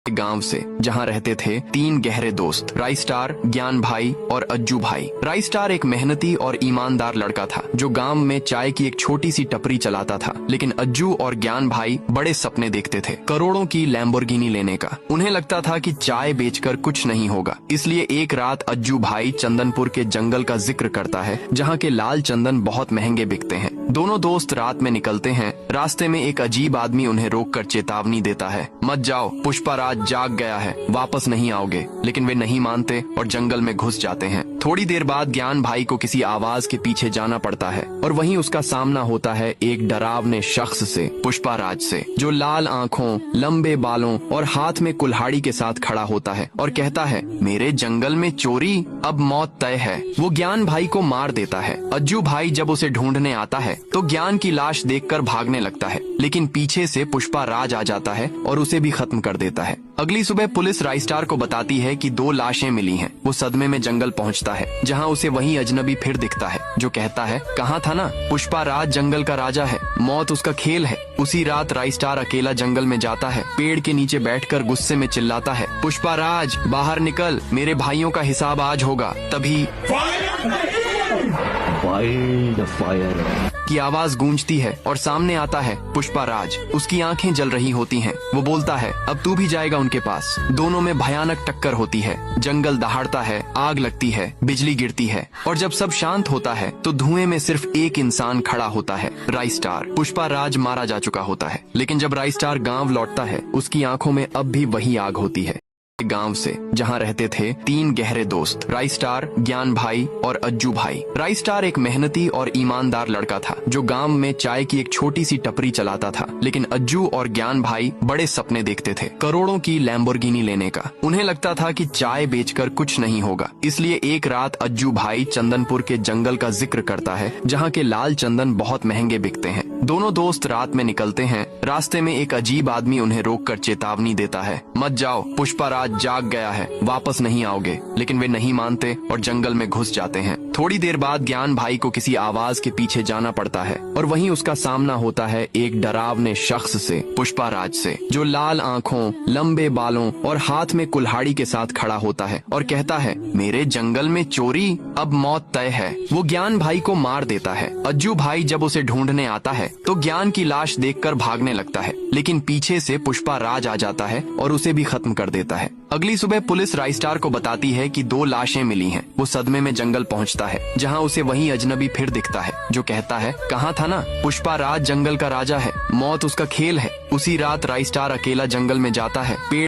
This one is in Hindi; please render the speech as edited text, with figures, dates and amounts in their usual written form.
गांव से जहां रहते थे तीन गहरे दोस्त राई स्टार, ज्ञान भाई और अज्जू भाई। राई स्टार एक मेहनती और ईमानदार लड़का था जो गांव में चाय की एक छोटी सी टपरी चलाता था, लेकिन अज्जू और ज्ञान भाई बड़े सपने देखते थे, करोड़ों की लैम्बोर्गिनी लेने का। उन्हें लगता था कि चाय बेचकर कुछ नहीं होगा, इसलिए एक रात अज्जू भाई चंदनपुर के जंगल का जिक्र करता है जहाँ के लाल चंदन बहुत महंगे बिकते हैं। दोनों दोस्त रात में निकलते हैं। रास्ते में एक अजीब आदमी उन्हें रोककर चेतावनी देता है, मत जाओ, पुष्पाराज जाग गया है, वापस नहीं आओगे। लेकिन वे नहीं मानते और जंगल में घुस जाते हैं। थोड़ी देर बाद ज्ञान भाई को किसी आवाज के पीछे जाना पड़ता है और वहीं उसका सामना होता है एक डरावने शख्स से, पुष्पाराज से, जो लाल आंखों, लंबे बालों और हाथ में कुल्हाड़ी के साथ खड़ा होता है और कहता है, मेरे जंगल में चोरी, अब मौत तय है। वो ज्ञान भाई को मार देता है। अज्जू भाई जब उसे ढूंढने आता है तो ज्ञान की लाश देखकर भागने लगता है, लेकिन पीछे से पुष्पाराज आ जाता है और उसे भी खत्म कर देता है। अगली सुबह पुलिस राई स्टार को बताती है कि 2 लाशें मिली हैं। वो सदमे में जंगल पहुंचता है जहां उसे वही अजनबी फिर दिखता है जो कहता है, कहा था ना, पुष्पाराज जंगल का राजा है, मौत उसका खेल है। उसी रात राई स्टार अकेला जंगल में जाता है, पेड़ के नीचे बैठकर गुस्से में चिल्लाता है, पुष्पाराज बाहर निकल, मेरे भाइयों का हिसाब आज होगा। तभी फायर की आवाज गूंजती है और सामने आता है पुष्पाराज। उसकी आंखें जल रही होती हैं। वो बोलता है, अब तू भी जाएगा उनके पास। दोनों में भयानक टक्कर होती है। जंगल दहाड़ता है, आग लगती है, बिजली गिरती है और जब सब शांत होता है तो धुएं में सिर्फ एक इंसान खड़ा होता है, राई स्टार। पुष्पाराज मारा जा चुका होता है, लेकिन जब राई स्टार गाँव लौटता है उसकी आंखों में अब भी वही आग होती है। गांव से जहां रहते थे 3 गहरे दोस्त राई स्टार, ज्ञान भाई और अज्जू भाई। राई स्टार एक मेहनती और ईमानदार लड़का था जो गांव में चाय की एक छोटी सी टपरी चलाता था, लेकिन अज्जू और ज्ञान भाई बड़े सपने देखते थे, करोड़ों की लैम्बोर्गिनी लेने का। उन्हें लगता था कि चाय बेचकर कुछ नहीं होगा, इसलिए एक रात अज्जू भाई चंदनपुर के जंगल का जिक्र करता है जहाँ के लाल चंदन बहुत महंगे बिकते हैं। दोनों दोस्त रात में निकलते हैं। रास्ते में एक अजीब आदमी उन्हें रोककर चेतावनी देता है, मत जाओ, पुष्पाराज जाग गया है, वापस नहीं आओगे। लेकिन वे नहीं मानते और जंगल में घुस जाते हैं। थोड़ी देर बाद ज्ञान भाई को किसी आवाज के पीछे जाना पड़ता है और वहीं उसका सामना होता है एक डरावने शख्स से, पुष्पाराज से, जो लाल आंखों, लंबे बालों और हाथ में कुल्हाड़ी के साथ खड़ा होता है और कहता है, मेरे जंगल में चोरी, अब मौत तय है। वो ज्ञान भाई को मार देता है। अज्जू भाई जब उसे ढूंढने आता है तो ज्ञान की लाश देखकर भागने लगता है, लेकिन पीछे से पुष्पाराज आ जाता है और उसे भी खत्म कर देता है। अगली सुबह पुलिस राई स्टार को बताती है कि 2 लाशें मिली हैं। वो सदमे में जंगल पहुंचता है जहां उसे वही अजनबी फिर दिखता है जो कहता है, कहा था ना, पुष्पाराज जंगल का राजा है, मौत उसका खेल है। उसी रात राई स्टार अकेला जंगल में जाता है, पेड़